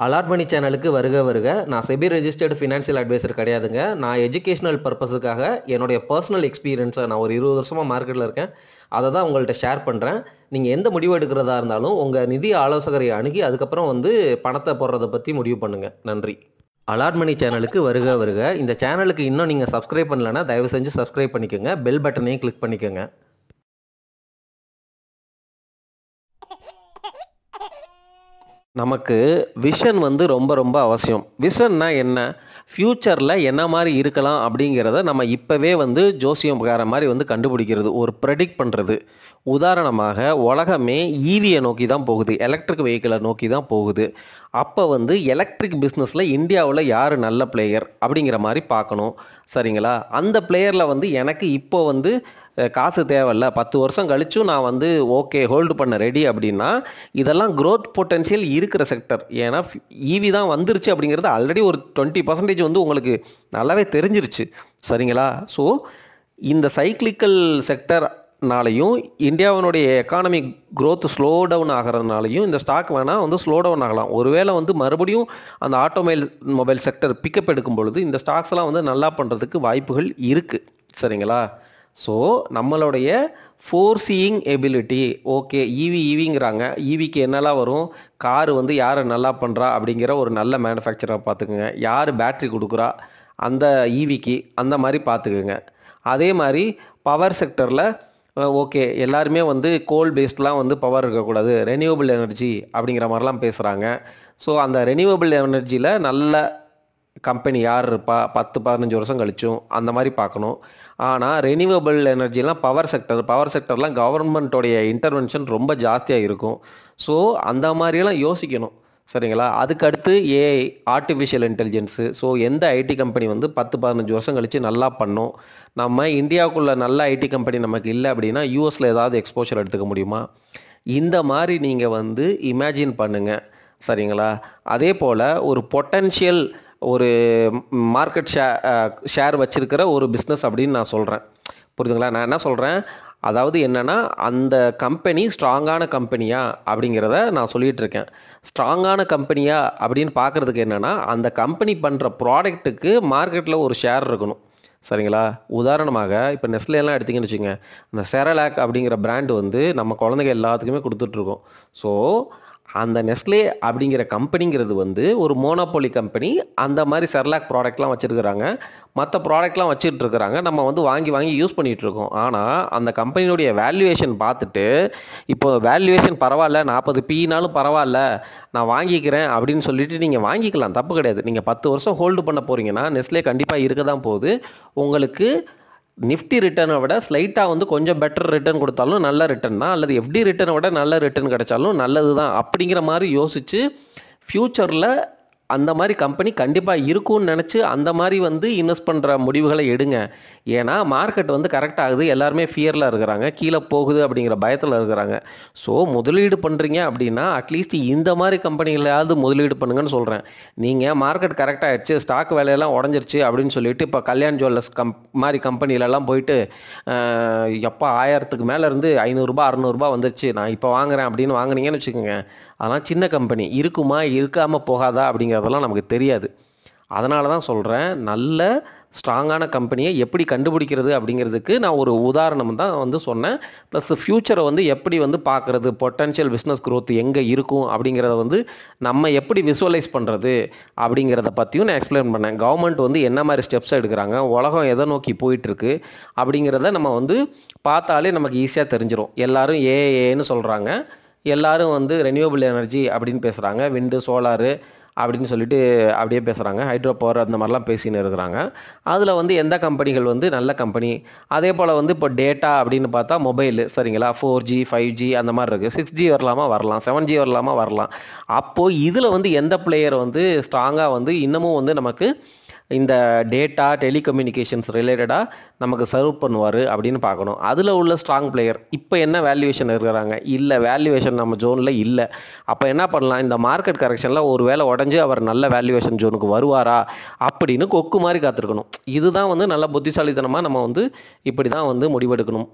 Allot மணி சேனலுக்கு வருக வருக. நான் செபி ரெஜிஸ்டர்டு ஃபினான்ஷியல் அட்வைசர் கிடையாதுங்க. நான் எஜுகேஷனல் பர்ப்பஸுக்காக என்னுடைய பர்சனல் எக்ஸ்பீரியன்ஸை நான் ஒரு 20 வருஷமா மார்க்கெட்டில் இருக்கேன். அதை தான் உங்கள்ட்ட ஷேர் பண்ணுறேன். நீங்கள் எந்த முடிவு எடுக்கிறதா இருந்தாலும் உங்கள் நிதி ஆலோசகரை அணுகி அதுக்கப்புறம் பணத்தை போடுறத பற்றி முடிவு பண்ணுங்கள். நன்றி. அலாட் மணி சேனலுக்கு வருக வருக. இந்த சேனலுக்கு இன்னும் நீங்கள் சப்ஸ்கிரைப் பண்ணலைன்னா தயவு செஞ்சு சப்ஸ்கிரைப் பண்ணிக்கோங்க. பெல் பட்டனையும் கிளிக் பண்ணிக்கோங்க. நமக்கு விஷன் ரொம்ப ரொம்ப அவசியம். விஷன்னா என்ன? ஃப்யூச்சரில் என்ன மாதிரி இருக்கலாம் அப்படிங்கிறத நம்ம இப்போவே ஜோசியம்கார மாதிரி கண்டுபிடிக்கிறது, ஒரு ப்ரெடிக்ட் பண்ணுறது. உதாரணமாக உலகமே ஈவியை நோக்கி தான் போகுது, எலக்ட்ரிக் வெஹிக்கிளை நோக்கி தான் போகுது. அப்போ எலக்ட்ரிக் பிஸ்னஸில் இந்தியாவில் யார் நல்ல பிளேயர் அப்படிங்கிற மாதிரி பார்க்கணும். சரிங்களா? அந்த பிளேயரில் எனக்கு இப்போ காசு தேவையில்ல, 10 வருஷம் கழிச்சும் நான் ஓகே ஹோல்டு பண்ண ரெடி அப்படின்னா இதெல்லாம் க்ரோத் பொட்டென்ஷியல் இருக்கிற செக்டர். ஏன்னா ஈவி தான் வந்துருச்சு அப்படிங்கிறது ஆல்ரெடி ஒரு 20% உங்களுக்கு நல்லாவே தெரிஞ்சிருச்சு. சரிங்களா? ஸோ இந்த சைக்ளிக்கல் செக்டர்னாலையும் இந்தியாவினுடைய எக்கானமிக் க்ரோத் ஸ்லோ டவுன் ஆகிறதுனாலையும் இந்த ஸ்டாக் வேணால் ஸ்லோ டவுன் ஆகலாம். ஒருவேளை மறுபடியும் அந்த ஆட்டோமொபைல் செக்டர் பிக்கப் எடுக்கும் பொழுது இந்த ஸ்டாக்ஸ்லாம் நல்லா பண்ணுறதுக்கு வாய்ப்புகள் இருக்குது. சரிங்களா? ஸோ நம்மளுடைய ஃபோர்சீயிங் எபிலிட்டி. ஓகே, ஈவிங்கிறாங்க. ஈவிக்கு என்னெல்லாம் வரும்? காரு யார் நல்லா பண்ணுறா அப்படிங்கிற ஒரு நல்ல மேனுஃபேக்சராக பார்த்துக்குங்க. யார் பேட்ரி கொடுக்குறா அந்த ஈவிக்கு, அந்த மாதிரி பார்த்துக்குங்க. அதே மாதிரி பவர் செக்டரில் ஓகே எல்லாருமே கோல் பேஸ்ட்லாம் பவர் இருக்கக்கூடாது, ரெனியூவபிள் எனர்ஜி அப்படிங்கிற மாதிரிலாம் பேசுகிறாங்க. ஸோ அந்த ரெனியூவபிள் எனர்ஜியில் நல்ல கம்பெனி யார் இருப்பா 10-15 வருஷம் கழிச்சும் அந்த மாதிரி பார்க்கணும். ஆனால் ரெனியூவபிள் எனர்ஜிலாம் பவர் செக்டர்லாம் கவர்மெண்ட்டோடைய இன்டர்வென்ஷன் ரொம்ப ஜாஸ்தியாக இருக்கும். ஸோ அந்த மாதிரியெல்லாம் யோசிக்கணும். சரிங்களா? அதுக்கு அடுத்து ஏஐ, ஆர்டிஃபிஷியல் இன்டெலிஜென்ஸு. ஸோ எந்த ஐடி கம்பெனி 10-15 வருஷம் கழித்து நல்லா பண்ணும்? நம்ம இந்தியாவுக்குள்ளே நல்ல ஐடி கம்பெனி நமக்கு இல்லை அப்படின்னா யூஎஸில் ஏதாவது எக்ஸ்போஷர் எடுத்துக்க முடியுமா? இந்த மாதிரி நீங்கள் இமேஜின் பண்ணுங்கள். சரிங்களா? அதே போல் ஒரு பொட்டன்ஷியல் ஒரு மார்க்கெட் ஷேர் வச்சுருக்கிற ஒரு பிஸ்னஸ் அப்படின்னு நான் சொல்கிறேன். புரியுதுங்களா? நான் என்ன சொல்கிறேன், அதாவது என்னென்னா அந்த கம்பெனி ஸ்ட்ராங்கான கம்பெனியா அப்படிங்கிறத நான் சொல்லிகிட்டு இருக்கேன். ஸ்ட்ராங்கான கம்பெனியா அப்படின்னு பார்க்குறதுக்கு என்னென்னா அந்த கம்பெனி பண்ணுற ப்ராடக்ட்டுக்கு மார்க்கெட்டில் ஒரு ஷேர் இருக்கணும். சரிங்களா? உதாரணமாக இப்போ நெஸ்லேலாம் எடுத்திங்கன்னு வச்சுங்க, அந்த செரலாக் அப்படிங்கிற பிராண்டு நம்ம குழந்தைங்க எல்லாத்துக்குமே கொடுத்துட்ருக்கோம். ஸோ அந்த நெஸ்லே அப்படிங்கிற கம்பெனிங்கிறது ஒரு மோனோபோலி கம்பெனி. அந்த மாதிரி செர்லாக் ப்ராடக்ட்லாம் வச்சுருக்கிறாங்க, மற்ற ப்ராடக்ட்லாம் வச்சுட்ருக்குறாங்க. நம்ம வாங்கி வாங்கி யூஸ் பண்ணிகிட்ருக்கோம். ஆனால் அந்த கம்பெனியுடைய வேல்யூவேஷன் பார்த்துட்டு இப்போ வேல்யூவேஷன் பரவாயில்ல, 40 PEனாலும் பரவாயில்ல, நான் வாங்கிக்கிறேன் அப்படின்னு சொல்லிட்டு நீங்கள் வாங்கிக்கலாம், தப்பு கிடையாது. நீங்கள் 10 வருஷம் ஹோல்டு பண்ண போகிறீங்கன்னா நெஸ்லே கண்டிப்பாக இருக்க தான் போகுது. உங்களுக்கு நிஃப்டி ரிட்டர்னை விட ஸ்லைட்டாக கொஞ்சம் பெட்டர் ரிட்டர்ன் கொடுத்தாலும் நல்ல ரிட்டர்ன் தான், அல்லது எஃப்டி ரிட்டர்னை விட நல்ல ரிட்டர்ன் கிடைச்சாலும் நல்லது தான் அப்படிங்கிற மாதிரி யோசித்து ஃப்யூச்சரில் அந்த மாதிரி கம்பெனி கண்டிப்பாக இருக்கும்னு நினச்சி அந்த மாதிரி இன்வெஸ்ட் பண்ணுற முடிவுகளை எடுங்க. ஏன்னா மார்க்கெட் கரெக்ட் ஆகுது, எல்லாருமே ஃபியரில் இருக்கிறாங்க, கீழே போகுது அப்படிங்கிற பயத்தில் இருக்கிறாங்க. ஸோ முதலீடு பண்ணுறீங்க அப்படின்னா அட்லீஸ்ட் இந்த மாதிரி கம்பெனிகளாவது முதலீடு பண்ணுங்கன்னு சொல்கிறேன். நீங்கள் மார்க்கெட் கரெக்ட் ஆகிடுச்சு, ஸ்டாக் வேலையெல்லாம் உடஞ்சிருச்சு அப்படின்னு சொல்லிட்டு இப்போ கல்யாண் ஜுவல்லர்ஸ் மாதிரி கம்பெனிலெல்லாம் போயிட்டு எப்போ 1000க்கு மேலே இருந்து 500 600 வந்துருச்சு, நான் இப்போ வாங்குறேன் அப்படின்னு வாங்குனீங்கன்னு வச்சுக்கோங்க, அதெல்லாம் சின்ன கம்பெனி, இருக்குமா இருக்காமல் போகாதா அப்படிங்கிறதெல்லாம் நமக்கு தெரியாது. அதனால தான் சொல்கிறேன், நல்ல ஸ்ட்ராங்கான கம்பெனியை எப்படி கண்டுபிடிக்கிறது அப்படிங்கிறதுக்கு நான் ஒரு உதாரணம் தான் சொன்னேன். ப்ளஸ் ஃப்யூச்சரை எப்படி பார்க்குறது, பொட்டன்ஷியல் பிஸ்னஸ் க்ரோத் எங்கே இருக்கும் அப்படிங்கிறத நம்ம எப்படி விசுவலைஸ் பண்ணுறது அப்படிங்கிறத பற்றியும் நான் எக்ஸ்பிளைன் பண்ணேன். கவர்மெண்ட் என்ன மாதிரி ஸ்டெப்ஸ் எடுக்கிறாங்க, உலகம் எதை நோக்கி போயிட்டுருக்கு அப்படிங்கிறத நம்ம பார்த்தாலே நமக்கு ஈஸியாக தெரிஞ்சிடும். எல்லோரும் ஏஏன்னு சொல்கிறாங்க, எல்லோரும் ரெனியூவபிள் எனர்ஜி அப்படின்னு பேசுகிறாங்க, விண்டு சோலாரு அப்படின்னு சொல்லிட்டு அப்படியே பேசுகிறாங்க, ஹைட்ரோ பவர் அந்த மாதிரிலாம் பேசின்னு இருக்கிறாங்க. அதில் எந்த கம்பெனிகள் நல்ல கம்பெனி. அதே போல் இப்போ டேட்டா அப்படின்னு பார்த்தா மொபைலு. சரிங்களா? 4G 5G அந்த மாதிரி இருக்குது, 6G வரலாமா வரலாம், 7G வரலாமா வரலாம். அப்போது இதில் எந்த பிளேயர் ஸ்ட்ராங்காக இன்னமும் நமக்கு இந்த டேட்டா டெலிகம்யூனிகேஷன்ஸ் ரிலேட்டடாக நமக்கு சர்வ் பண்ணுவார் அப்படின்னு பார்க்கணும். அதில் உள்ள ஸ்ட்ராங் பிளேயர் இப்போ என்ன வேல்யூவேஷன் இருக்கிறாங்க, இல்லை வேல்யூவேஷன் நம்ம ஜோனில் இல்லை. அப்போ என்ன பண்ணலாம், இந்த மார்க்கெட் கரெக்ஷனில் ஒரு வேளை உடஞ்சி அவர் நல்ல வேல்யூவேஷன் ஜோனுக்கு வருவாரா அப்படின்னு கொக்கு மாதிரி காத்திருக்கணும். இதுதான் நல்ல புத்திசாலித்தனமாக நம்ம இப்படி தான் முடிவெடுக்கணும்.